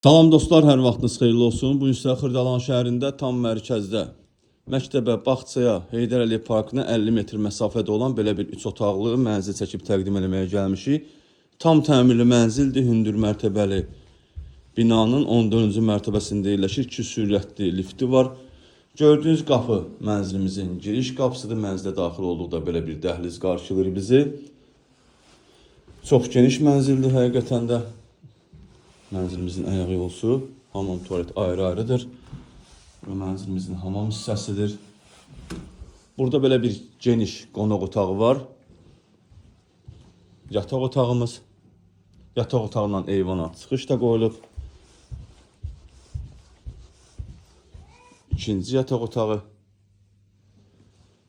Salam dostlar, hər vaxtınız xeyirli olsun. Bu gün sizə Xırdalan şəhərində tam mərkəzdə məktəbə, bağçaya, Heydər Əliyev parkına 50 metr məsafədə olan belə bir 3 otaqlı mənzil çəkib təqdim etməyə gəlmişik. Tam təmirli mənzildir, hündür mərtəbəli binanın 14-cü mərtəbəsində yerləşir. 2 sürətli lifti var. Gördüyünüz qapı mənzilimizin giriş qapısıdır. Mənzilə daxil olduqda belə bir dəhliz qarşılayır bizi. Çox geniş mənzildir həqiqətən də. Mənzilimizin ayağı yolsu, hamam tuvalet ayrı-ayrıdır. Bu mənzilimizin hamam hissəsidir. Burada belə bir geniş qonaq otağı var. Yataq otağımız. Yataq otağından eyvana çıxış da qoyulub. İkinci yataq otağı.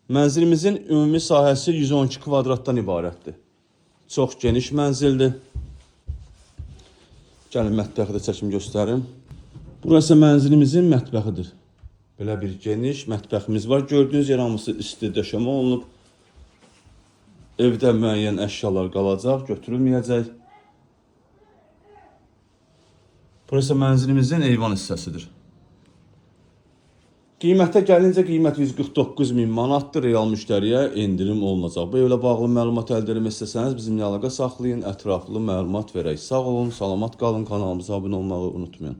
Mənzilimizin ümumi sahəsi 112 kvadratdan ibarətdir. Çox geniş mənzildir. Gəlin mətbəxi də çəkim göstərim. Burası mənzilimizin mətbəxidir. Belə bir geniş mətbəximiz var. Gördüyünüz yer hamısı isti döşəmə olunub. Evdə müəyyən əşyalar qalacaq, götürülməyəcək. Burası mənzilimizin eyvan hissəsidir. Qiymətə gəlincə qiymət 149.000 manatdır. Real müştəriyə endirim olunacaq. Bu evlə bağlı məlumat əldə etmək istəsəniz bizimlə əlaqə saxlayın, ətraflı məlumat verək. Sağ olun, salamat qalın, kanalımıza abunə olmağı unutmayın.